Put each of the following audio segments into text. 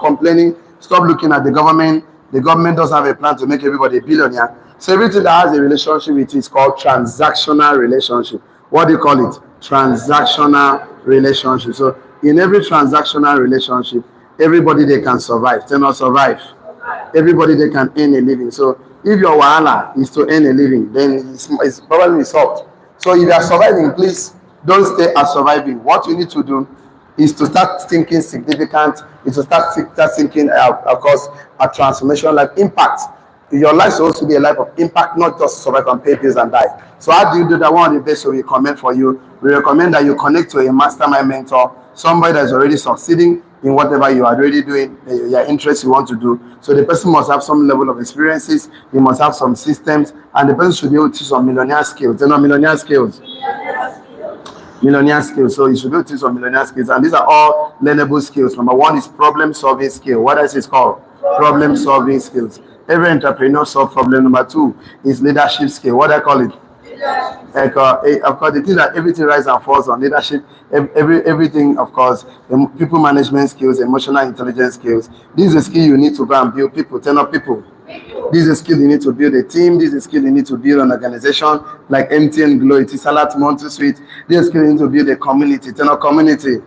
complaining. Stop looking at the government. The government doesn't have a plan to make everybody a billionaire. So everything that has a relationship with it is called transactional relationship. What do you call it? Transactional relationship. So in every transactional relationship, everybody they can survive. They not survive. Everybody they can earn a living. So if your wahala is to earn a living, then it's probably solved. So if you are surviving, please don't stay at surviving. What you need to do is to start thinking significant, is to start thinking, of course, a transformation, like impact. Your life is supposed to be a life of impact, not just survive and pay bills and die. So how do you do that? One of the best we recommend for you, we recommend that you connect to a mastermind mentor, somebody that's already succeeding in whatever you are already doing, your interests you want to do. So the person must have some level of experiences, he must have some systems, and the person should be able to teach some millionaire skills. You know, millionaire skills. Millionaire skills. So you should be able to teach some millionaire skills, and these are all learnable skills. Number one is problem solving skill. What else is called? Problem solving skills. Every entrepreneur solve problem. Number two is leadership skill. What do I call it? Of course, the thing that everything rises and falls on leadership, everything, of course, the people management skills, emotional intelligence skills. This is a skill you need to go and build people, turn up people. This is a skill you need to build a team. This is a skill you need to build an organization like MTN, Glow, Etisalat, Monty Suite. This is a skill you need to build a community, turn up community.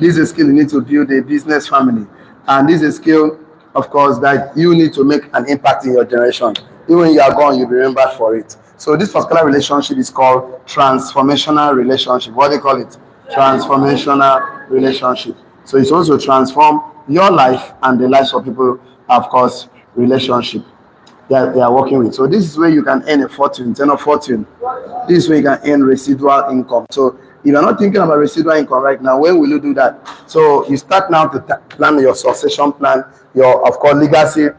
This is a skill you need to build a business family. And this is a skill, of course, that you need to make an impact in your generation. Even when you are gone, you'll be remembered for it. So this particular relationship is called transformational relationship. What do they call it? Transformational relationship. So it's also transform your life and the lives of people, of course, relationship that they are working with. So this is where you can earn a fortune, turn of fortune. This is where you can earn residual income. So if you're not thinking about residual income right now, when will you do that? So you start now to plan your succession plan, your, of course, legacy,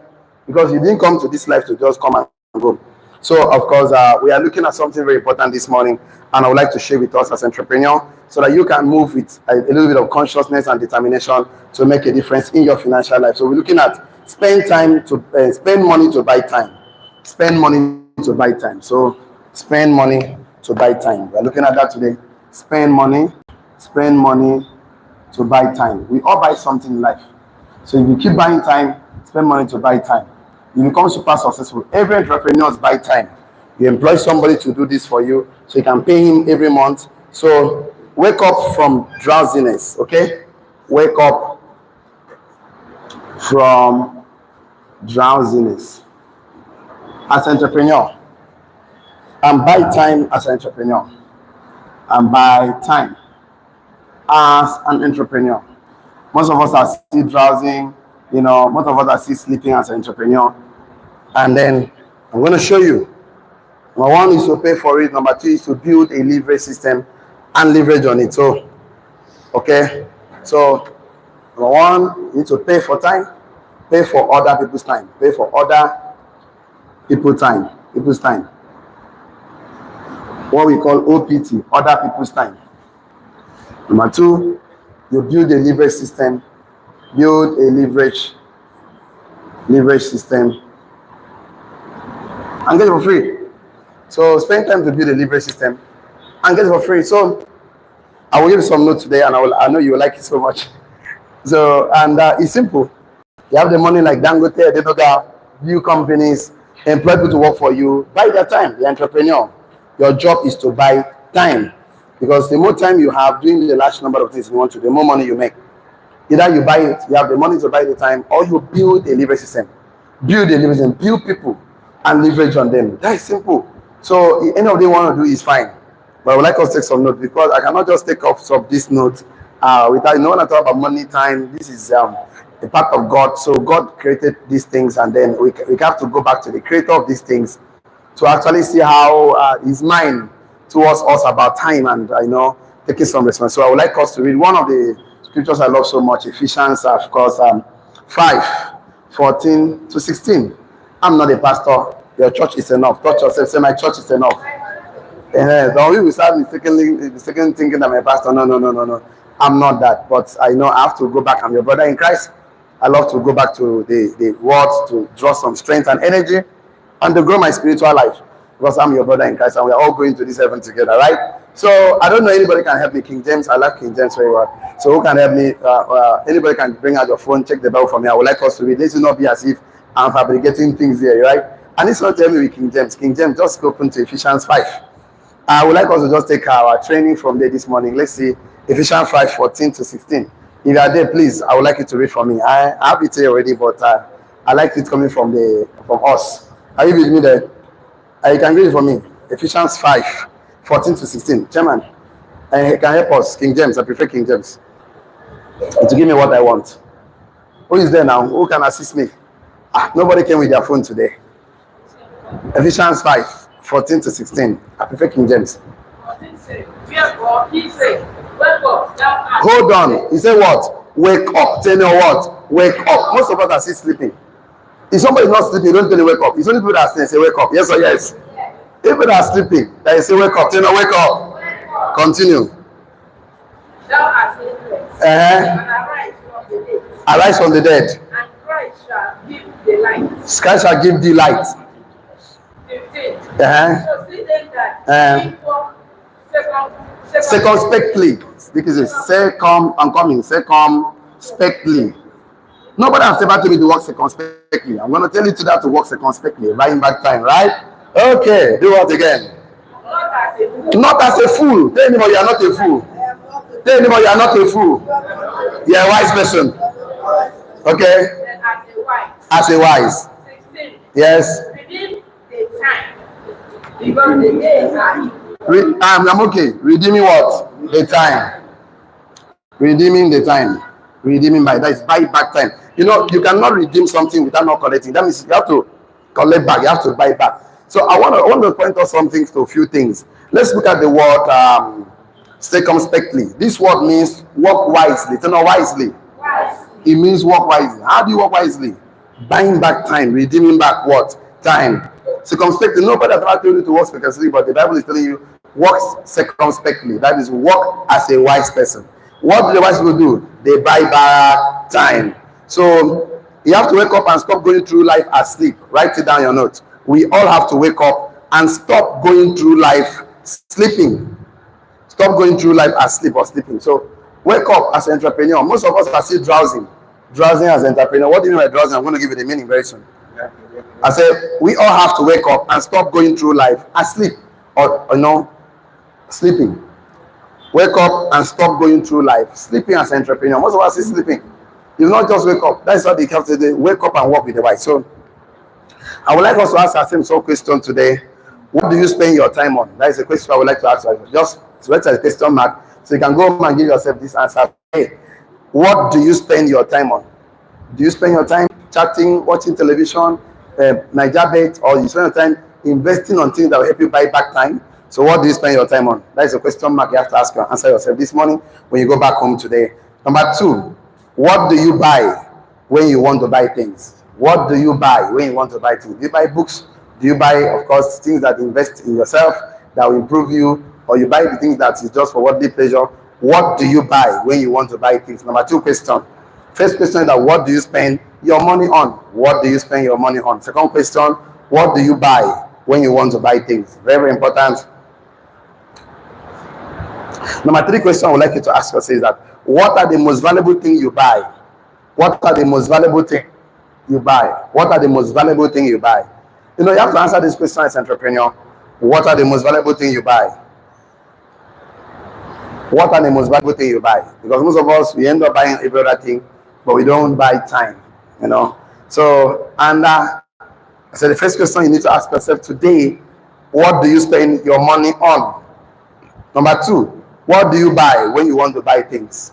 because you didn't come to this life to just come and go. So, of course, we are looking at something very important this morning, and I would like to share with us as entrepreneur so that you can move with a little bit of consciousness and determination to make a difference in your financial life. So we're looking at spend money to buy time. Spend money to buy time. So spend money to buy time. We're looking at that today. Spend money to buy time. We all buy something in life. So if you keep buying time, spend money to buy time. You become super successful. Every entrepreneur buy time. You employ somebody to do this for you, so you can pay him every month. So wake up from drowsiness, okay? Wake up from drowsiness as an entrepreneur, and buy time as an entrepreneur, and buy time as an entrepreneur. Most of us are still drowsing, most of us are still sleeping as an entrepreneur. And then I'm going to show you. Number one is to pay for it. Number two is to build a leverage system and leverage on it. So, okay. So, number one, you need to pay for time. Pay for other people's time. Pay for other people's time. What we call OPT, other people's time. Number two, you build a leverage system. Build a leverage system and get it for free. So spend time to build a leverage system and get it for free. So I will give you some notes today, and I know you will like it so much. So, and it's simple. You have the money like Dangote, Denoga, view companies, employ people to work for you. Buy their time, the entrepreneur. Your job is to buy time, because the more time you have doing the large number of things you want to, the more money you make. Either you buy it, you have the money to buy the time, or you build a leverage system. Build people and leverage on them. That is simple. So any of they want to do is fine. But I would like us to take some notes, because I cannot just take off some of these notes without, when I talk about money, time, this is a part of God. So God created these things, and then we have to go back to the creator of these things to actually see how his mind towards us about time and, taking some responsibility. So I would like us to read one of the scriptures I love so much, Ephesians, of course, 5:14-16. I'm not a pastor. Your church is enough. Touch yourself. Say, my church is enough. Don't we will start mistakenly thinking that I'm a pastor. No. I'm not that. But I know I have to go back. I'm your brother in Christ. I love to go back to the word to draw some strength and energy and to grow my spiritual life. because I'm your brother in Christ and we are all going to this heaven together, right? So I don't know anybody can help me. King James, I like King James very well. So who can help me? Anybody can bring out your phone, check the Bible for me. I would like us to read. This will not be as if I'm fabricating things here, right? And it's not telling me with King James. King James, just open to Ephesians 5. I would like us to just take our training from there this morning. Let's see Ephesians 5, 14 to 16. If you are there, please, I would like you to read for me. I have it here already, but I like it coming from us. Are you with me there? You can read it for me. Ephesians 5, 14 to 16. Chairman, can help us. King James, I prefer King James. To give me what I want. Who is there now? Who can assist me? Nobody came with their phone today. Ephesians 5, 14 to 16. I prefer King James. Hold on. He said what? Wake up. Tell me what? Wake up. Most of us are still sleeping. If somebody is not sleeping, don't tell me wake up. It's only people that are sleeping say wake up. Yes or yes? If people that are sleeping, they say wake up. Tell me wake up. Continue. Arise from the dead. And Christ shall give the light. Christ shall give the light. 15. So see then that circumspectly. Because it's circumspectly. Nobody has ever told me to work circumspectly. I'm going to tell you to that to work circumspectly. Buying back time, right? Okay, do what again? Not as a fool. Tell anybody you are not a fool. Tell anybody you are not a fool. You are a wise person. Okay? As a wise. 16. Yes. Redeem the time. Because the days are evil. I'm okay. Redeeming what? The time. Redeeming the time. Redeeming by that is buy back time. You know, you cannot redeem something without not collecting. That means you have to collect back. You have to buy back. So I want to point out something to a few things. Let's look at the word circumspectly. This word means walk wisely. Turn wisely. It means walk wisely. How do you walk wisely? Buying back time, redeeming back what? Time. Circumspectly. Nobody has ever told you to walk circumspectly, but the Bible is telling you walk circumspectly. That is, walk as a wise person. What do the wise people do? They buy back time. So you have to wake up and stop going through life asleep. Write it down your notes. We all have to wake up and stop going through life sleeping. Stop going through life asleep or sleeping. So wake up as an entrepreneur. Most of us are still drowsing. Drowsing as an entrepreneur. What do you mean by drowsing? I'm going to give you the meaning very soon. I said we all have to wake up and stop going through life asleep or sleeping. Wake up and stop going through life sleeping as an entrepreneur. Most of us is sleeping. You not just wake up. That's what they have to do. Wake up and walk with the wise. So I would like us to ask ourselves some question today. What do you spend your time on? That is a question I would like to ask you. Just write a question mark so you can go home and give yourself this answer. Hey, what do you spend your time on? Do you spend your time chatting, watching television, Nigeria, or you spend your time investing on things that will help you buy back time? So what do you spend your time on? That is a question mark you have to answer yourself this morning when you go back home today. Number 2, what do you buy when you want to buy things? What do you buy when you want to buy things? Do you buy books? Do you buy, of course, things that invest in yourself, that will improve you? Or you buy the things that is just for worldly pleasure? What do you buy when you want to buy things? Number 2 question. First question is that what do you spend your money on? What do you spend your money on? Second question, what do you buy when you want to buy things? Very, very important. Number 3 question I would like you to ask yourself is that what are the most valuable things you buy? What are the most valuable things you buy? What are the most valuable things you buy? You know, you have to answer this question as an entrepreneur. What are the most valuable things you buy? What are the most valuable things you buy? Because most of us, we end up buying every other thing, but we don't buy time, you know. So, and so the first question you need to ask yourself today, what do you spend your money on? Number 2, what do you buy when you want to buy things?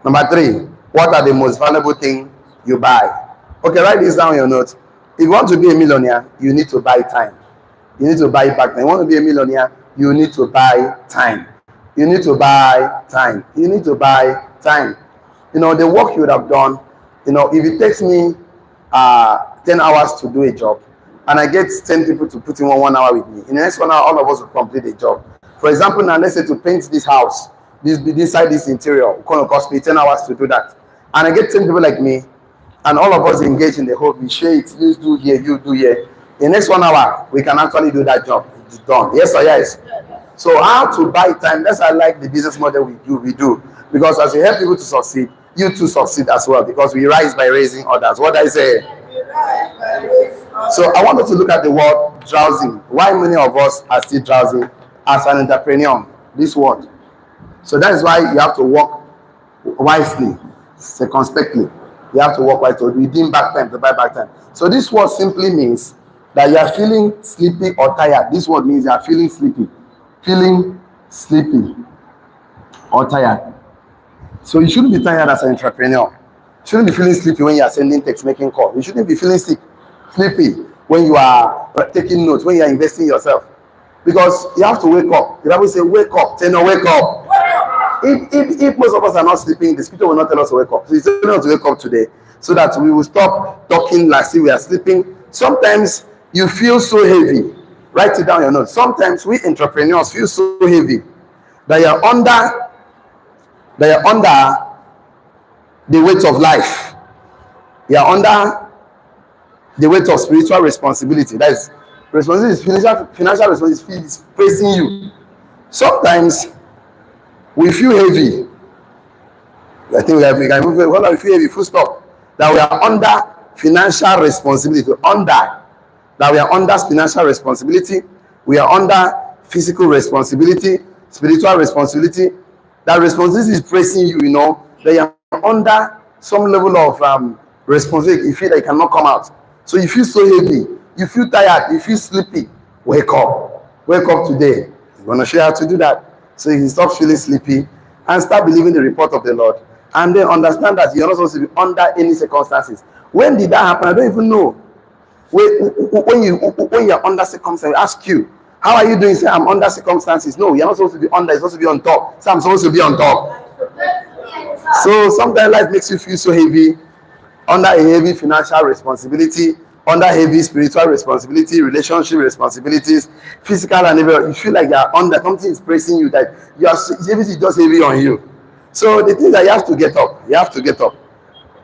Number 3, what are the most valuable things you buy? Okay, write this down in your notes. If you want to be a millionaire, you need to buy time. You need to buy back time. You want to be a millionaire, you need to buy time. You need to buy time. You need to buy time. You know, the work you would have done, you know, if it takes me 10 hours to do a job, and I get 10 people to put in 1 hour with me, in the next 1 hour, all of us will complete the job. For example, now let's say to paint this house, inside this interior, it's going to cost me 10 hours to do that. And I get 10 people like me, and all of us engage in the whole, we share it, you do here, you do here. In the next 1 hour, we can actually do that job. done. Yes or yes? So how to buy time? That's why I like the business model we do. Because as we help people to succeed, you too succeed as well. Because we rise by raising others. What I say? So I wanted to look at the word drowsing. Why many of us are still drowsing as an entrepreneur? This word. So that is why you have to work wisely, circumspectly. You have to work wisely. Redeem back time to buy back time. So this word simply means that you are feeling sleepy or tired. This word means you are feeling sleepy or tired. So you shouldn't be tired as an entrepreneur. You shouldn't be feeling sleepy when you are sending text, making calls. You shouldn't be feeling sleepy when you are taking notes, when you are investing in yourself. Because you have to wake up. The Bible says, wake up. Say no, wake up. If most of us are not sleeping, the scripture will not tell us to wake up. So it's telling us to wake up today so that we will stop talking like we are sleeping. Sometimes you feel so heavy. Write it down your notes. Sometimes we entrepreneurs feel so heavy that you're under the weight of life. You're under the weight of spiritual responsibility. That is, responsibility is financial responsibility is facing you. Sometimes we feel heavy. I think we feel heavy, full stop. That we are under financial responsibility. That we are under financial responsibility. We are under physical responsibility, spiritual responsibility. That responsibility is pressing you, that you are under some level of responsibility. You feel that you cannot come out. So you feel so heavy. You feel tired. You feel sleepy. Wake up. Wake up today. I'm going to show you how to do that. So you can stop feeling sleepy and start believing the report of the Lord. And then understand that you're not supposed to be under any circumstances. When did that happen? I don't even know. When you're under circumstances, I ask you, how are you doing? Say, I'm under circumstances. No, you're not supposed to be under. You're supposed to be on top. Say, I'm supposed to be on top. So sometimes life makes you feel so heavy, under a heavy financial responsibility, under heavy spiritual responsibility, relationship responsibilities, physical and everything. You feel like you're under, something is pressing you, that everything is just heavy on you. So the thing that you have to get up. You have to get up.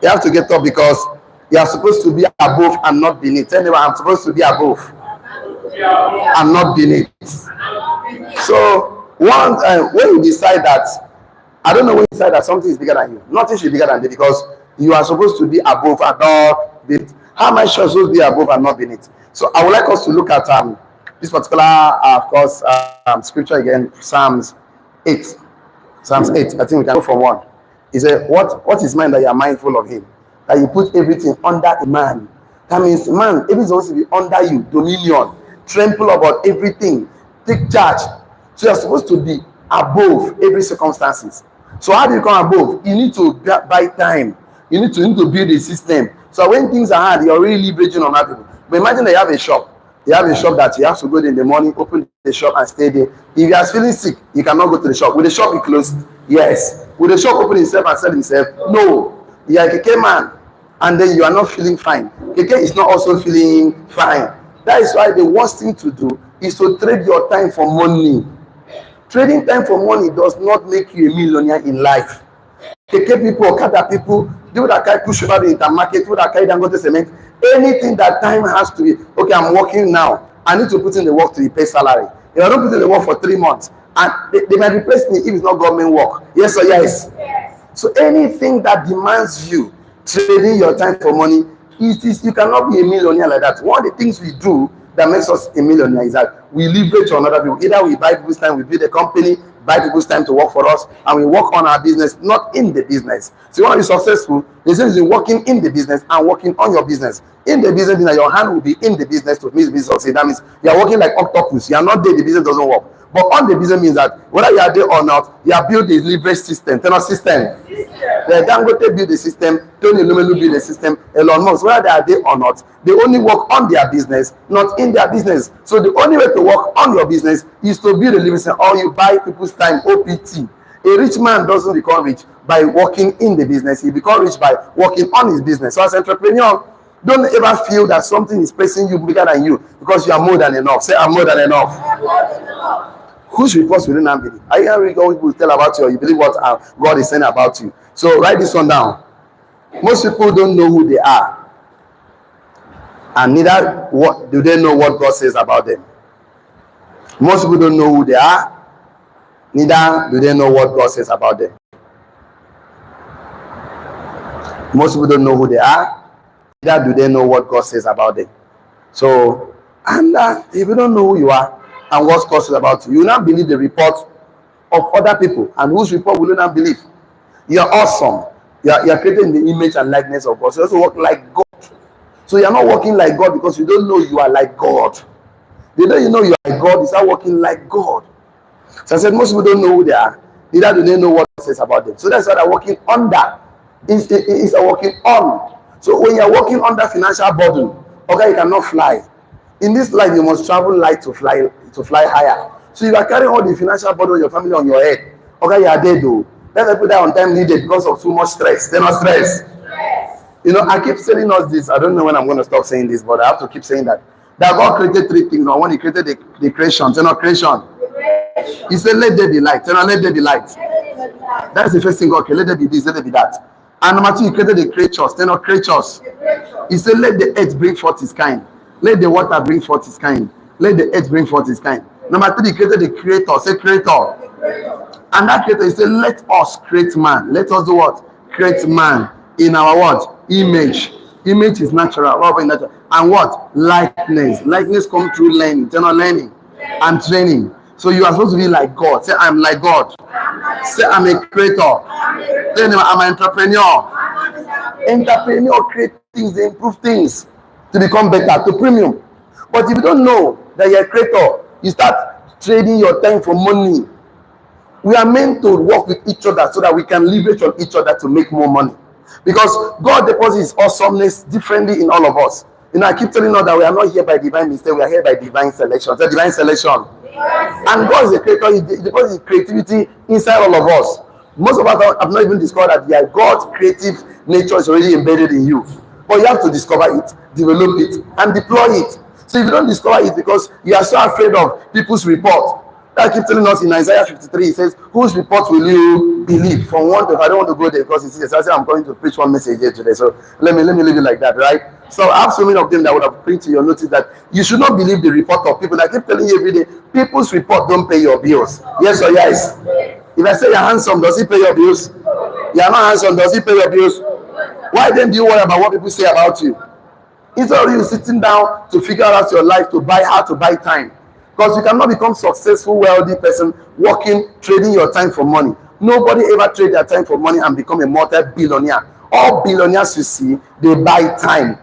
You have to get up because you are supposed to be above and not beneath. Anyway, I'm supposed to be above and not beneath. So when you decide that, I don't know when you decide that something is bigger than you. Nothing should be bigger than you because you are supposed to be above and not beneath. How am I supposed to be above and not beneath? So I would like us to look at this particular, of course, scripture again, Psalms 8. Psalms 8. I think we can go from 1. He said, what is man that you are mindful of him? That you put everything under a man. That means man, everything is supposed to be under you, dominion, trample about everything, take charge. So you're supposed to be above every circumstances. So how do you come above? You need to buy time. You need to build a system. So when things are hard, you're really leveraging on other people. But imagine that you have a shop. You have a shop that you have to go in the morning, open the shop and stay there. If you are feeling sick, you cannot go to the shop. Will the shop be closed? Yes. Will the shop open itself and sell himself? No. You are a KK man and then you are not feeling fine. KK is not also feeling fine. That is why the worst thing to do is to trade your time for money. Trading time for money does not make you a millionaire in life. KK people, Okada people, people that carry push over the intermarket, people that carry Dangote cement, anything that time has to be, okay, I'm working now. I need to put in the work to pay salary. If I don't put in the work for 3 months, and they might replace me if it's not government work. Yes or yes? Yes. So anything that demands you trading your time for money, you cannot be a millionaire like that. One of the things we do that makes us a millionaire is that we leverage on other people. Either we buy people's time, we build a company, buy people's time to work for us, and we work on our business, not in the business. So you want to be successful, the same is working in the business and working on your business. In the business, your hand will be in the business to make the business succeed. That means you are working like octopus. You are not there, the business doesn't work. But on the business means that whether you are there or not, you are built a leverage system, tenor system. The Dangote build a system, Tony Lumelu build a system, Elon Musk, whether they are there or not, they only work on their business, not in their business. So the only way to work on your business is to build a leverage system, or you buy people's time, OPT. A rich man doesn't become rich by working in the business. He becomes rich by working on his business. So as an entrepreneur, don't ever feel that something is pressing you bigger than you because you are more than enough. Say, I'm more than enough. I'm more than enough. Whose reports will you not believe? Are you hearing what people tell about you, or you believe what God is saying about you? So write this one down. Most people don't know who they are, and neither do they know what God says about them. Most people don't know who they are, neither do they know what God says about them. Most people don't know who they are, neither do they know what God says about them. So, and if you don't know who you are and what God says about you, you will not believe the report of other people. And whose report will you not believe? You're awesome. You're created in the image and likeness of God. So you also work like God. So you're not working like God because you don't know you are like God. The day you know you are like God, you start working like God. So I said most people don't know who they are, neither do they know what God says about them. So that's why they're working under. It's a working on. So when you're working under financial burden, okay, you cannot fly. In this life, you must travel light to fly higher. So you are carrying all the financial burden of your family on your head. Okay, you are dead though. Let people die on time needed because of too much stress. They're not stressed. You know, I keep telling us this. I don't know when I'm going to stop saying this, but I have to keep saying that. That God created three things. Now, when He created the creation, creation. He said, let there be light. Let there be light. That's the first thing. Okay, let there be this, let there be that. And number two, He created the creatures. Creatures. He said, let the earth bring forth its kind. Let the water bring forth its kind. Let the earth bring forth its kind. Number three, He created the creator. Say creator. And that creator, He said, let us create man. Let us do what? Create man in our what? Image. Image is natural. What about natural? And what? Likeness. Likeness comes through learning. Internal learning and training. So you are supposed to be like God. Say, I'm like God. Say, I'm a creator. Say, I'm an entrepreneur. Entrepreneur create things, they improve things to become better, to premium. But if you don't know that you're a creator, you start trading your time for money. We are meant to work with each other so that we can leverage on each other to make more money. Because God deposits awesomeness differently in all of us. You know, I keep telling us that we are not here by divine mistake, we are here by divine selection. It's a divine selection. And God is a creator, He deposits creativity inside all of us. Most of us have not even discovered that God's creative nature is already embedded in you. But you have to discover it, develop it, and deploy it. So if you don't discover it because you are so afraid of people's report, I keep telling us in Isaiah 53, it says, whose report will you believe? From one to, I don't want to go there because it's I say I'm going to preach one message here today. So let me leave it like that, right? So I have so many of them that would have bring to your notice that you should not believe the report of people. I keep telling you every day, people's report don't pay your bills. Yes or yes? If I say you're handsome, does he pay your bills? You're not handsome, does he pay your bills? Why then do you worry about what people say about you? Instead of you sitting down to figure out your life, to buy how to buy time. Because you cannot become successful, wealthy person working, trading your time for money. Nobody ever trade their time for money and become a multi-billionaire. All billionaires you see, they buy time.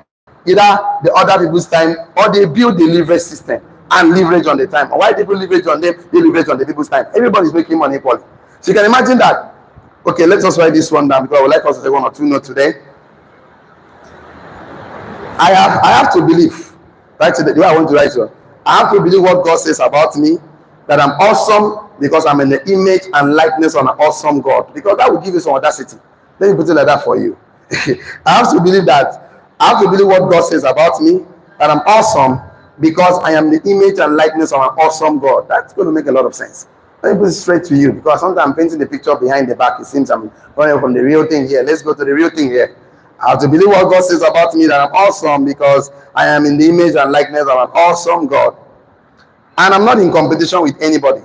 Either the other people's time or they build the leverage system and leverage on the time. Or why people leverage on them, they leverage on the people's time. Everybody's making money equally. So you can imagine that. Okay, let us write this one down because I would like us to take one or two notes today. I have to believe, right? The way I want to write it. I have to believe what God says about me, that I'm awesome because I'm in the image and likeness of an awesome God. Because that will give you some audacity. Let me put it like that for you. I have to believe that. I have to believe what God says about me, that I'm awesome because I am the image and likeness of an awesome God. That's going to make a lot of sense. Let me put it straight to you because sometimes I'm painting the picture behind the back. It seems I'm running from the real thing here. Let's go to the real thing here. I have to believe what God says about me, that I'm awesome because I am in the image and likeness of an awesome God. And I'm not in competition with anybody.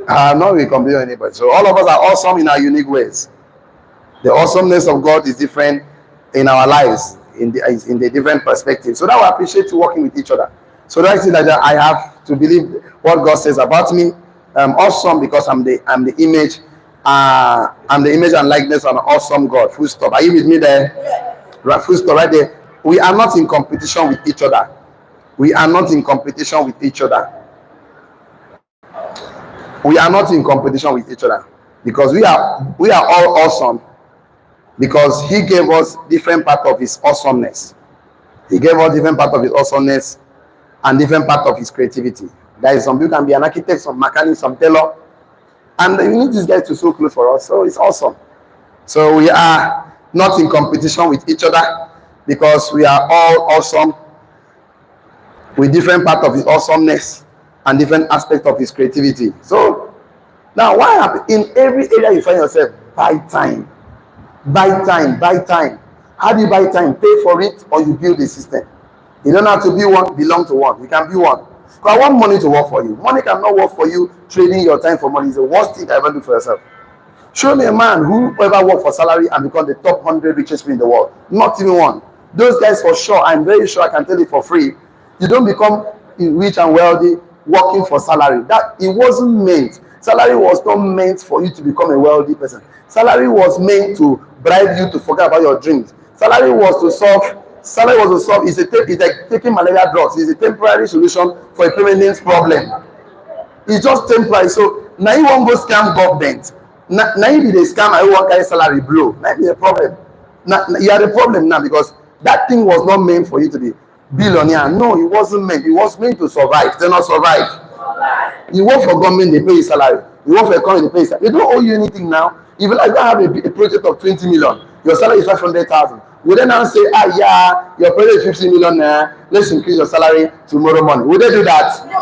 I'm not in competition with anybody. So all of us are awesome in our unique ways. The awesomeness of God is different in our lives, in the different perspectives. So that I appreciate working with each other. So that's it, that I have to believe what God says about me. I'm awesome because I'm the image. I'm the image and likeness of an awesome God. Full stop. Are you with me there? Right, full stop right there. We are not in competition with each other. We are not in competition with each other. We are not in competition with each other because we are all awesome because He gave us different part of His awesomeness. He gave us different part of His awesomeness and different part of His creativity. There is some people can be an architect, some mechanic, some tailor, and we need these guys to sew clothes for us. So it's awesome. So we are not in competition with each other because we are all awesome with different part of His awesomeness and different aspects of His creativity. So now, why in every area you find yourself, buy time. Buy time, buy time. How do you buy time? Pay for it or you build a system. You don't have to be one, belong to one. You can be one. Because I want money to work for you. Money cannot work for you. Trading your time for money is the worst thing you can ever do for yourself. Show me a man who ever worked for salary and become the top 100 richest people in the world. Not even one. Those guys for sure, I'm very sure I can tell you for free. You don't become rich and wealthy working for salary. That it wasn't meant. Salary was not meant for you to become a wealthy person. Salary was meant to bribe you to forget about your dreams. Salary was to solve. It's like taking malaria drugs. It's a temporary solution for a permanent problem. It's just temporary. So now you won't go scam government. Now you be the scam and you want carry salary blow. That be a problem. Now you are the problem now because that thing was not meant for you to be billionaire. No, it wasn't meant. It was meant to survive. They not survive. You work for government, they pay you salary. You work for a company, they pay you salary. They don't owe you anything now. If you have a project of 20 million, your salary is 500,000. Would they now say, yeah, your project is 50 million now, let's increase your salary tomorrow morning? Would they do that? No.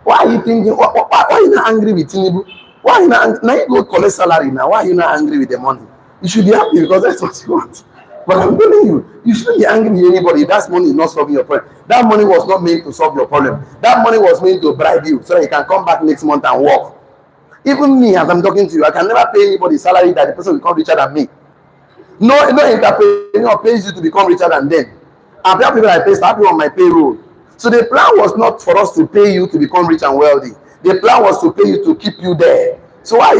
Why are you thinking, why are you not angry with Tinubu? Why are you not angry? Now you go collect salary now. Why are you not angry with the money? You should be happy because that's what you want. But I'm telling you, you shouldn't be angry with anybody. That money is not solving your problem. That money was not meant to solve your problem. That money was meant to bribe you so that you can come back next month and work. Even me, as I'm talking to you, I can never pay anybody salary that the person will become richer than me. No entrepreneur pays you to become richer than them. And there are people I pay, start on my payroll. So the plan was not for us to pay you to become rich and wealthy. The plan was to pay you to keep you there. So why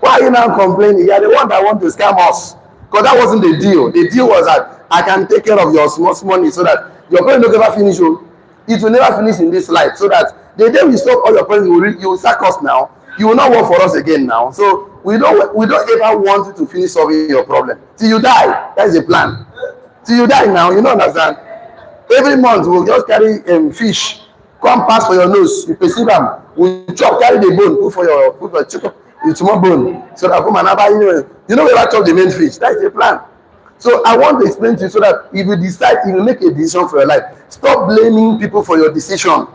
are you now complaining? You are the one that want to scam us. Because that wasn't the deal. The deal was that I can take care of your small money so that your problem will never finish. It will never finish in this life. So that the day we stop all your problems, you will sack us now. You will not work for us again now. So we don't ever want you to finish solving your problem. Till you die. That is the plan. Till you die now, you don't understand. Every month we'll just carry fish. Come pass for your nose. You perceive them. We chop, carry the bone, put for your chicken. It's more bone. So that come and have, you know we ever chop the main fish. That's the plan. So I want to explain to you so that if you decide, you will make a decision for your life. Stop blaming people for your decision.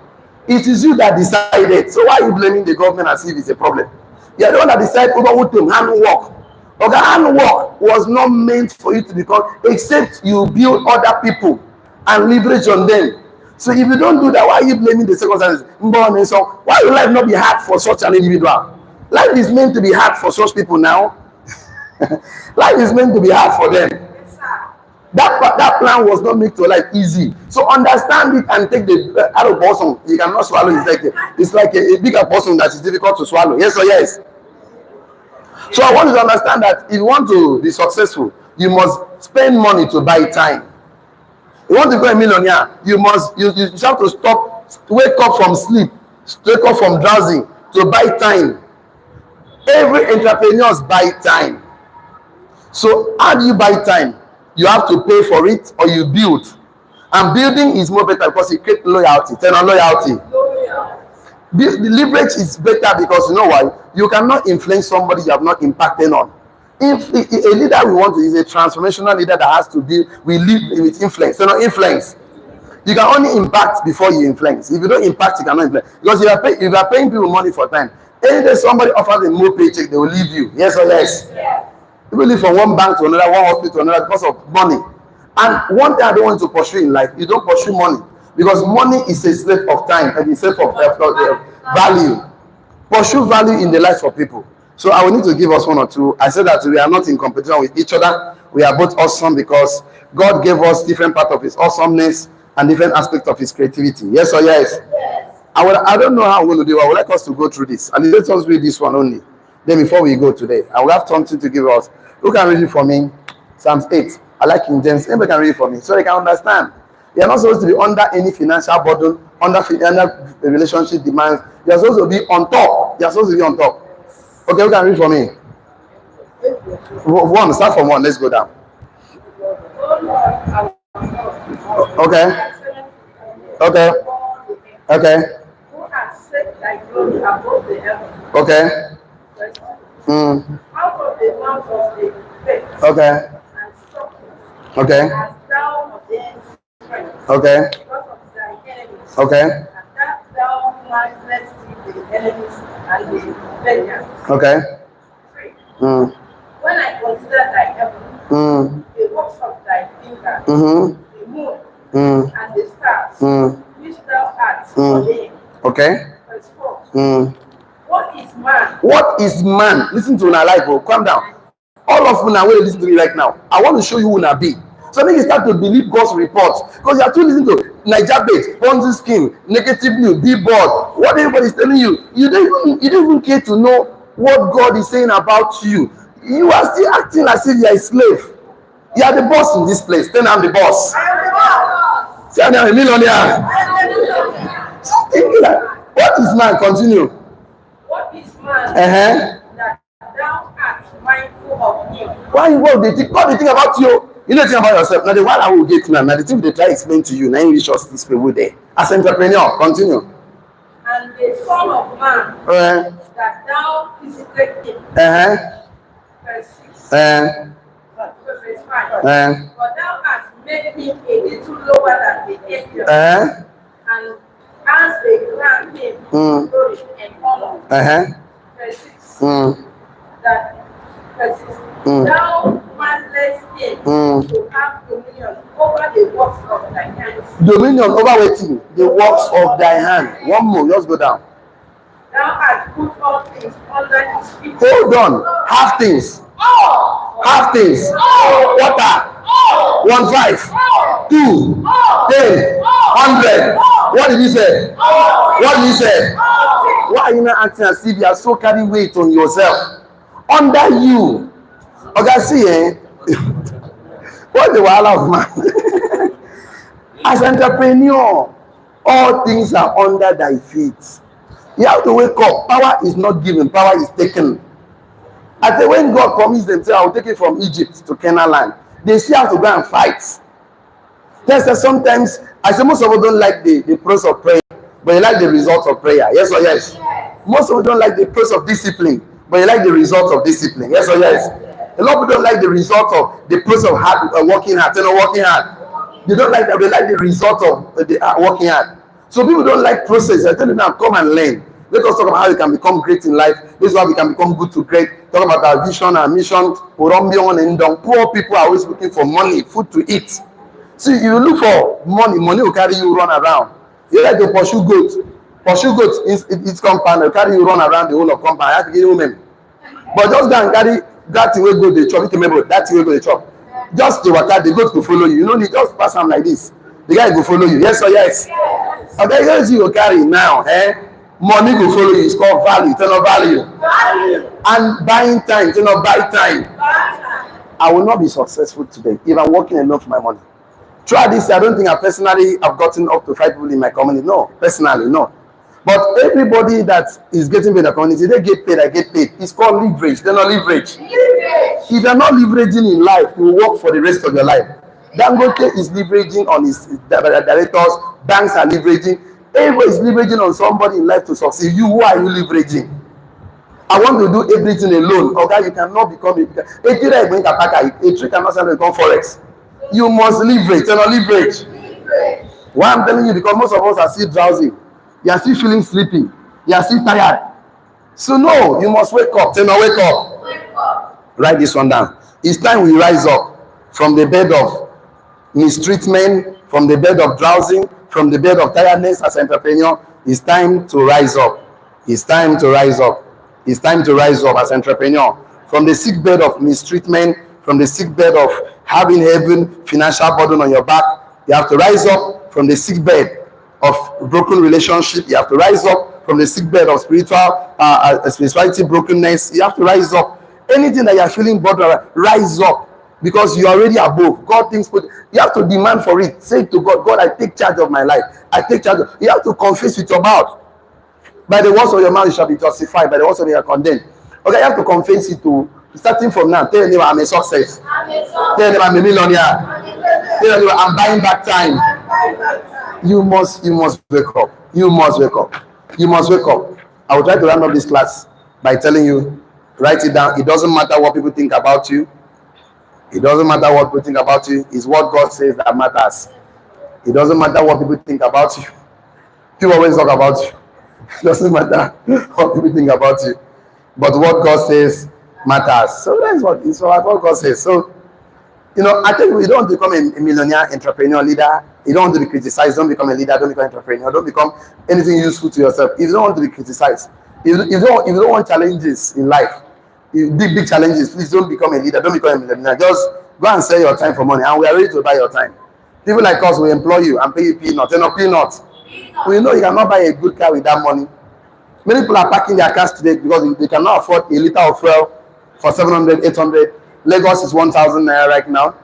It is you that decided. So why are you blaming the government as if it's a problem? You are the one that decided over what to handwork. Okay, handwork was not meant for you to become, except you build other people and leverage on them. So if you don't do that, why are you blaming the circumstances? So why will life not be hard for such an individual? Life is meant to be hard for such people now. Life is meant to be hard for them. That plan was not made to life easy. So understand it and take the arrow person. You cannot swallow it. It's like a bigger person that is difficult to swallow. Yes or yes? So I want you to understand that if you want to be successful, you must spend money to buy time. You want to go a millionaire, you have to wake up from sleep, wake up from drowsing to buy time. Every entrepreneur buy time. So how do you buy time? You have to pay for it or you build. And building is more better because it creates loyalty. Turn on loyalty. The leverage is better because you know why? You cannot influence somebody you have not impacted on. If a leader we want to is a transformational leader that has to be, we live with influence. So not influence. You can only impact before you influence. If you don't impact, you cannot influence. Because if you are paying people money for time, any day somebody offers a more paycheck, they will leave you. Yes or yes? Yeah. People live from one bank to another, one hospital to another because of money. And one thing I don't want to pursue in life, you don't pursue money. Because money is a slave of time and a slave of value. Pursue value in the lives of people. So I will need to give us one or two. I said that we are not in competition with each other. We are both awesome because God gave us different part of his awesomeness and different aspects of his creativity. Yes or yes? Yes. I don't know how I'm going to do it. I would like us to go through this. And let us read this one only. Then before we go today, I will have something to give us. Who can read it for me? Psalms 8. I like King James. Anybody can read it for me so they can understand. You are not supposed to be under any financial burden, under relationship demands. You are supposed to be on top. You are supposed to be on top. Okay, who can read for me? One, start from one. Let's go down. Okay. Okay. Okay. Okay. Okay. Okay. Okay. Okay. Okay. When I consider thy heaven, the works of thy finger, the moon and the stars, which thou hast ordained. Okay. Verse 4. What is man? What is man? Listen to una life, oh, calm down. All of una will listen to me right now. I want to show you who una be. So then you start to believe God's report because you are too listening to Niger bait, Ponzi scheme, negative news, billboard. What everybody is telling you, you don't even care to know what God is saying about you. You are still acting as if you are a slave. You are the boss in this place. Then I'm the boss. Say I'm a millionaire. So thinking like, what is man? Continue. What is man that thou art mindful of him? Why what they think about you? You know the thing about yourself. Now the one I will get now. Now the thing they try to explain to you. Now you just this people there. As entrepreneur, continue. And the Son of Man that thou visited him. Verse 6. Verse 5. But thou hast made him a little lower than the angels, and as they crown him glory and honor. Verse 6. Verse 6. Thou commandest him to have dominion over the works of thy hands. Dominion over waiting, the works of thy hand. One more, just go down. Thou hast put all things under his feet. Hold on. Half things. Half things. Water. 1, 5, 2, 10, 100. What did he say? What did he say? Why are you not acting as if you are so carrying weight on yourself? Under you. Okay, see, what the wahala of man? As entrepreneur, all things are under thy feet. You have to wake up. Power is not given, power is taken. I say when God promised them, say I will take it from Egypt to Canaan land. They still have to go and fight. Yes, sometimes I say most of us don't like the process of prayer, but you like the result of prayer. Yes or yes? Most of us don't like the process of discipline, but you like the result of discipline. Yes or yes? A lot of people don't like the result of the process of working hard. They're not working hard. They don't like that. They like the result of working hard. So people don't like process. I tell you now, come and learn. Let us talk about how we can become great in life. This is how we can become good to great. Talk about our vision, our mission. Poor people are always looking for money, food to eat. See, if you look for money, money will carry you run around. You like to pursue goats. Pursue goats in its compound, will carry you run around the whole of compound. I have to give you women. But just go and carry that thing will go the chop. You remember that thing will go the chop. Just the water, the goat will follow you. You don't need just pass them like this. The guy will follow you. Yes or yes? Okay, yes, you will carry now. Money will follow you. It's called value. It's not value. And buying time. It's not buy time. I will not be successful today if I'm working enough for my money. Try this. I don't think I personally have gotten up to 5 people in my community. No, personally, no. But everybody that is getting paid in the community, they get paid, I get paid. It's called leverage. They're not leverage. If you're not leveraging in life, you will work for the rest of your life. Dangote is leveraging on his directors. Banks are leveraging. Everybody is leveraging on somebody in life to succeed. You, who are you leveraging? I want to do everything alone. Okay, you cannot become a tree cannot become forex. You must leverage. You're not leverage. Why I'm telling you, because most of us are still drowsy. You are still feeling sleepy. You are still tired. So no, you must wake up. Tell me, wake up. Wake up. Write this one down. It's time we rise up from the bed of mistreatment, from the bed of drowsing, from the bed of tiredness as an entrepreneur. It's time to rise up. It's time to rise up. It's time to rise up as an entrepreneur. From the sick bed of mistreatment, from the sick bed of having heaven, financial burden on your back, you have to rise up from the sick bed of broken relationship. You have to rise up from the sick bed of spirituality brokenness. You have to rise up. Anything that you are feeling bothered, rise up, because you are already above. God thinks you have to demand for it. Say to God, God, I take charge of my life. I take charge. You have to confess with your mouth. By the words of your mouth you shall be justified. By the words of your condemned. Okay, you have to confess it to. Starting from now, tell them I'm a success. Tell them I'm a millionaire. Tell them I'm buying back time. You must wake up. You must wake up. You must wake up. I will try to round up this class by telling you, write it down. It doesn't matter what people think about you. It doesn't matter what people think about you. It's what God says that matters. It doesn't matter what people think about you. People always talk about you. It doesn't matter what people think about you. But what God says matters. So that's what God says. So You know, I think we don't become a millionaire entrepreneur leader. You don't want to be criticized. Don't become a leader. Don't become an entrepreneur. Don't become anything useful to yourself. If you don't want to be criticized, if you don't want challenges in life, big challenges, please don't become a leader. Don't become a millionaire. Just go and sell your time for money, and we are ready to buy your time. People like us will employ you and pay you peanuts. Peanuts. We know you cannot buy a good car with that money. Many people are parking their cars today because they cannot afford a liter of fuel for 700, 800. Lagos is 1,000 naira right now.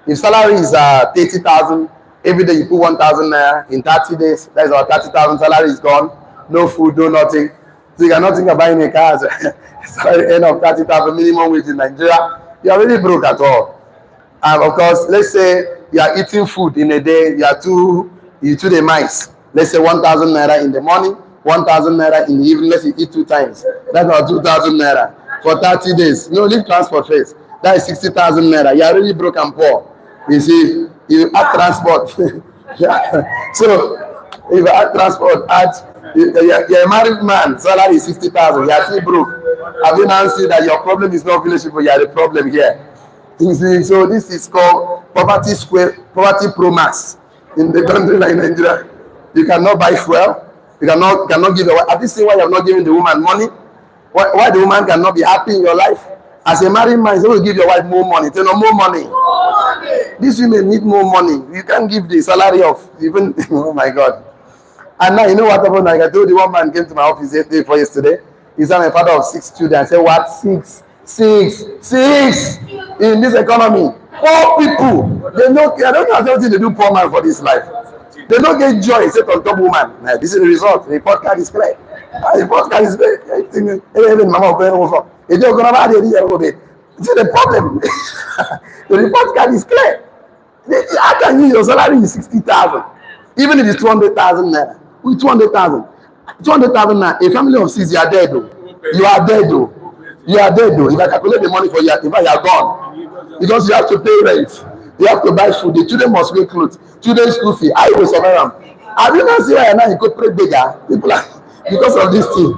If salary is 30,000, every day you put 1,000 naira in 30 days, that is our 30,000 salary is gone. No food, no nothing. So you cannot think of buying a car as a salary end of 30,000 minimum wage in Nigeria. You are really broke at all. And of course, let's say you are eating food in a day, you two the mice. Let's say 1,000 naira in the morning, 1,000 naira in the evening. Let's say you eat 2 times. That's about 2,000 naira for 30 days. No, leave transport first. That is 60,000 naira. You are really broke and poor. You see, you add transport. Yeah. So if you add transport, you're a married man, salary is 60,000. You are still broke. Have you now seen that your problem is not village people? You are the problem here. You see, so this is called poverty pro max in the country like Nigeria. You cannot buy fuel. You cannot give away. Have you seen why you have not given the woman money? Why the woman cannot be happy in your life? As a married man, you're supposed to give your wife more money. Tell her more money. These women need more money. You can't give the salary of even, oh my God. And now, you know what happened? Like I told you, one man came to my office yesterday. He said, I'm a father of 6 children. I said, what? 6 in this economy. Poor people. I don't know anything to do poor man for this life. They don't get joy except on top woman. Now, this is the result. The report card is clear. The report card is clear. See the problem. The report card is clear. How can you, your salary is 60,000, even if it's 200,000 naira. With 200,000 naira, a family of 6, you are dead though. You are dead though. You are dead though. If I calculate the money for you, in fact, you are gone. Because you have to pay rent. You have to buy food. The children must wear clothes. Children's school fee. I will survive them. Have you not seen why now you could pray bigger? People are because of this thing.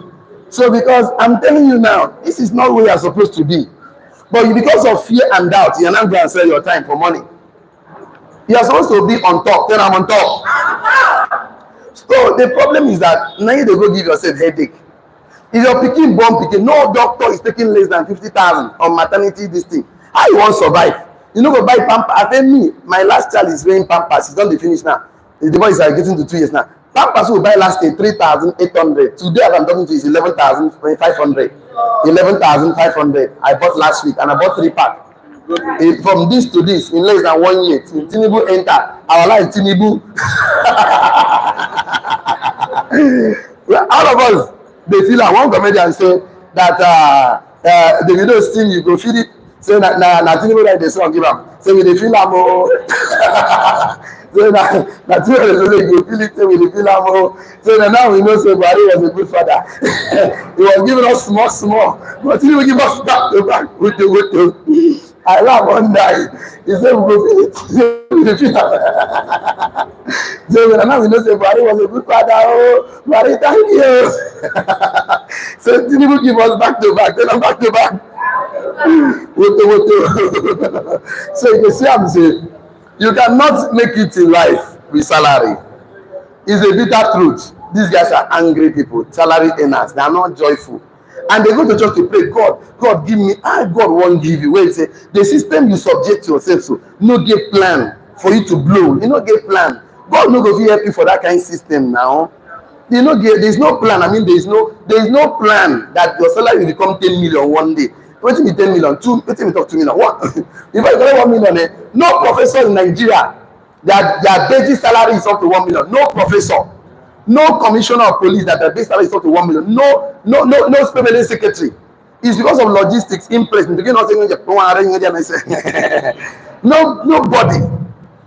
So because I'm telling you now, this is not where you are supposed to be. But because of fear and doubt, you're not going to sell your time for money. You are supposed to be on top. Then I'm on top. So the problem is that now you go give yourself headache. If your pikin born pikin, no doctor is taking less than 50,000 on maternity this thing. How you want to survive? You know, go buy Pampers. I think me, my last child is wearing Pampers. He's not finished now. The boy is getting to 2 years now. Pampers will buy last day 3,800. Today, as I'm talking to you, is 11,500. 11,500. I bought last week and I bought 3 packs. From this to this, in less than 1 year, Tinubu enter. Our life, Tinubu. All of us, they feel like one comedian say that the video sting you go feed it. Say that Tinubu like the song give am. Say we dey feel am o. Say that Tinubu dey go feel it. Say we dey feel am o. Say that now we know say Buhari was a good father. He was giving us small, but Tinubu give us back to back with the. I laugh one day. He said we go feel it. We dey feel am. So now we know say Buhari was a good father. Oh, Buhari, thank you. So Tinubu give us back to back. Then I'm back to back. So you can see I'm saying you cannot make it in life with salary. It's a bitter truth. These guys are angry people, salary earners. They are not joyful. And they go to church to pray, God give me, God won't give you. Wait, say the system you subject yourself to, no get plan for you to blow. You no get plan. God no go help you for that kind of system now. There's no plan. I mean, there's no plan that your salary will become 10 million one day. Wetin be 10 million? Wetin be talk 2 million? What? If I get 1 million, no professor in Nigeria, their basic salary is up to 1 million. No professor, no commissioner of police that their basic salary is up to 1 million. No permanent secretary. It's because of logistics in place.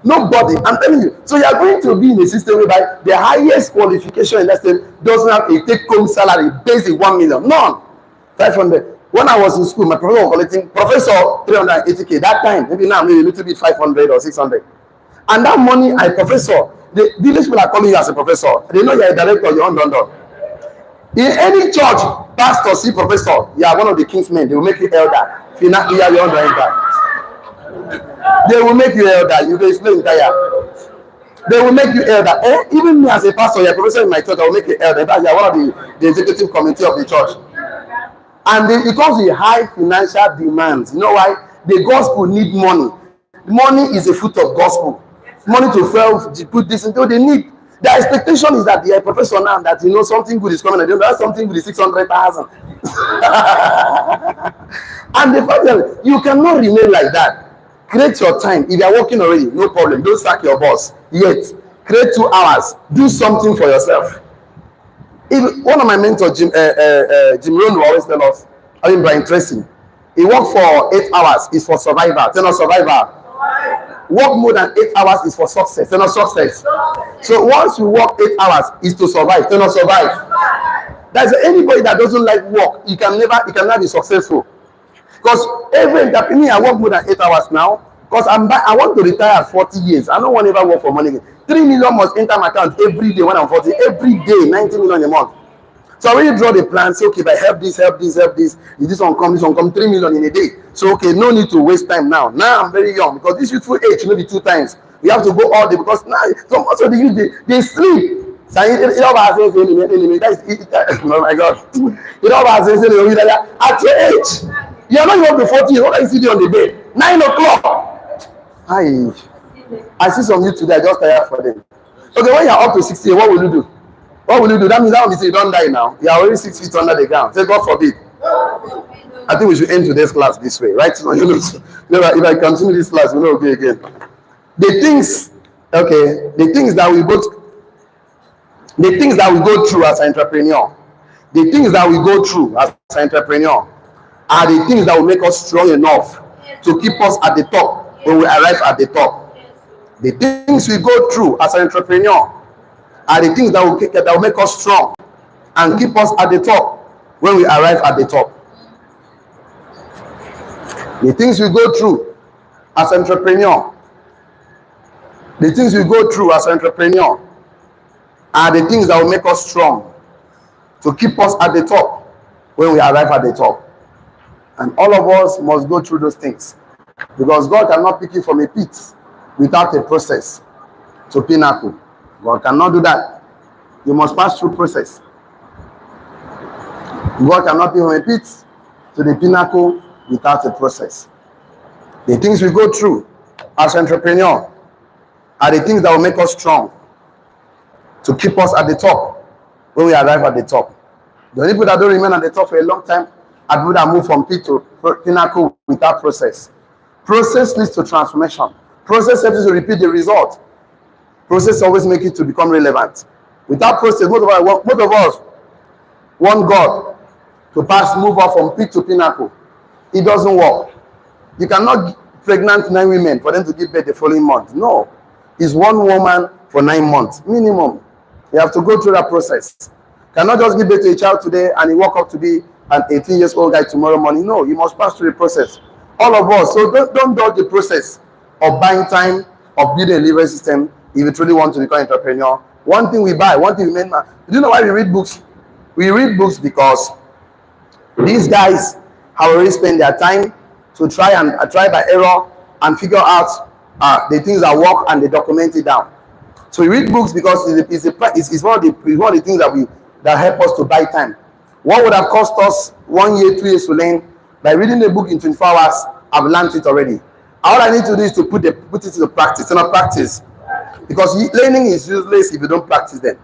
Nobody. I'm telling you. So you are going to be in a system whereby the highest qualification in that system doesn't have a take-home salary basic 1 million. None. 500. When I was in school, my professor was collecting 380k. That time, maybe now, maybe a little bit 500 or 600. And that money, the village people are calling you as a professor. They know you're a director, you're on. In any church, pastor, see professor, you are one of the king's men. They will make you elder. You are your own elder. They will make you elder. You can explain tire. They will make you elder. Even me as a pastor, you're a professor in my church, I will make you elder. In fact, you're one of the executive committee of the church. And it comes with high financial demands. You know why? The gospel need money. Money is a fruit of gospel. Money to fail, to put this into, they need. The expectation is that they are professor now, that something good is coming, and that something good is 600,000. And the fact that you cannot remain like that. Create your time. If you are working already, no problem. Don't sack your boss yet. Create 2 hours. Do something for yourself. If one of my mentors, Jim Rohn, will always tell us, Brian Tracy, he worked for 8 hours is for survival. Tell us survival. Work more than 8 hours is for success. Tell us success. So once you work 8 hours is to survive. Tell us survive. That's anybody that doesn't like work, he can never be successful. Because every entrepreneur, I work more than 8 hours now. Because I want to retire at 40 years. I don't want to ever work for money again. 3 million must enter my account every day when I'm 40. Every day, 90 million a month. So I already draw the plan. Say, okay, if I help this, if this one come, 3 million in a day. So, okay, no need to waste time now. Now I'm very young because this youthful age, maybe 2 times. We have to go all day because now, so also the youth, they sleep. So oh my God. At your age, you're not even up to 40 years. What are you sitting on the bed? 9 o'clock. I see some youth today, I just tired for them. Okay, when you're up to 60, what will you do? What will you do? That means you don't die now. You are already 6 feet under the ground. Say, God forbid. I think we should end today's class this way, right? So, if I continue this class, we'll not okay again. The things that we go through as an entrepreneur, the things that we go through as an entrepreneur are the things that will make us strong enough to keep us at the top when we arrive at the top. The things we go through as an entrepreneur are the things that will make us strong and keep us at the top when we arrive at the top. The things we go through as an entrepreneur, the things we go through as an entrepreneur are the things that will make us strong to keep us at the top when we arrive at the top. And all of us must go through those things because God cannot pick you from a pit without a process to pinnacle. God cannot do that. You must pass through process. God cannot pick from a pit to the pinnacle without a process. The things we go through as entrepreneur are the things that will make us strong to keep us at the top when we arrive at the top. The only people that don't remain at the top for a long time are people that move from pit to pinnacle without process. Process leads to transformation. Process helps you to repeat the result. Process always makes it to become relevant. Without process, most of us want God to move up from pit to pinnacle. It doesn't work. You cannot pregnant 9 women for them to give birth the following month. No. It's 1 woman for 9 months minimum. You have to go through that process. You cannot just give birth to a child today and he walk up to be an 18-year-old guy tomorrow morning. No, you must pass through the process. All of us. So don't dodge the process of buying time, of building a delivery system if you truly want to become an entrepreneur. One thing we buy, one thing we make. Do you know why we read books? We read books because these guys have already spent their time to try by error and figure out the things that work and they document it down. So we read books because it's one of the things that help us to buy time. What would have cost us 1 year, 2 years to learn? By reading a book in 24 hours, I've learned it already. All I need to do is to put it into practice, not practice. Because learning is useless if you don't practice them.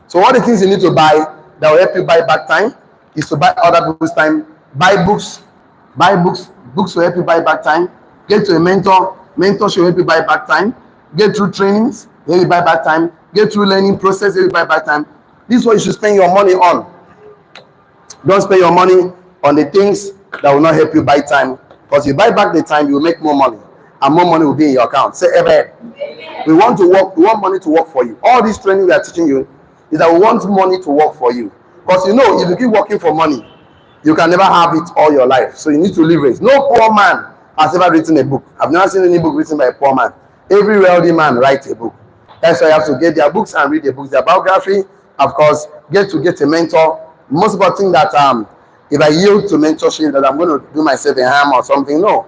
So one of the things you need to buy that will help you buy back time is to buy other people's time. Buy books. Books will help you buy back time. Get to a mentor. Mentor should help you buy back time. Get through trainings, help you buy back time. Get through learning process, help you buy back time. This is what you should spend your money on. Don't spend your money on the things that will not help you buy time. Because you buy back the time, you will make more money. And more money will be in your account. Say amen. We want money to work for you. All this training we are teaching you is that we want money to work for you. Because if you keep working for money, you can never have it all your life. So you need to leverage. No poor man has ever written a book. I've never seen any book written by a poor man. Every wealthy man writes a book. That's why you have to get their books and read their books. Their biography, of course, get a mentor. Most people think that if I yield to mentorship that I'm going to do myself a harm or something. No.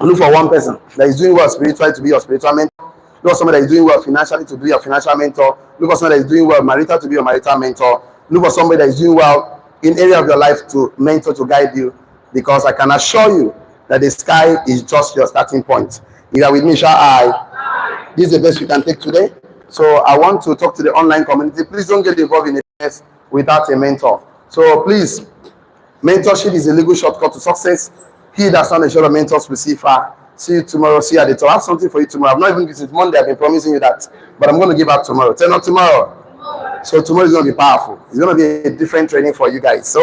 Look for one person that is doing well spiritually to be your spiritual mentor. Look for somebody that is doing well financially to be your financial mentor. Look for somebody that is doing well marital to be your marital mentor. Look for somebody that is doing well in area of your life to mentor, to guide you. Because I can assure you that the sky is just your starting point. You are with me, shall I? This is the best we can take today. So I want to talk to the online community. Please don't get involved in a business without a mentor. So please, mentorship is a legal shortcut to success. He that's not a short of mentors will see far. See you tomorrow. See you at the top. I have something for you tomorrow. I've not even given it Monday. I've been promising you that, but I'm going to give out tomorrow. Tell not tomorrow. So tomorrow is going to be powerful. It's going to be a different training for you guys. So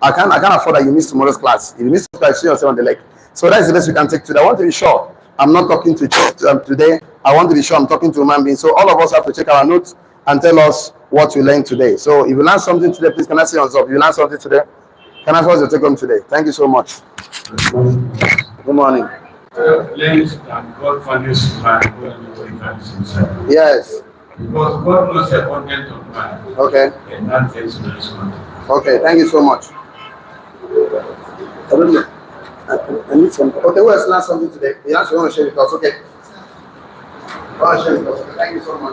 I can't afford that you miss tomorrow's class. If you miss tomorrow's class, see yourself on the leg. So that's the best we can take today. I want to be sure I'm not talking to today. I want to be sure I'm talking to a human being. So all of us have to check our notes and tell us what we learned today. So if you learned something today, please can I see on top? If you learned something today, can I first take home today? Thank you so much. Good morning. Learned that God values man more than anybody values himself. Yes. Because God knows the content of man. Okay. And man fits into his content. Okay, thank you so much. I don't know. I need some. Okay, who else learned something today? You want to share with us? Okay. Share with us. Thank you so much.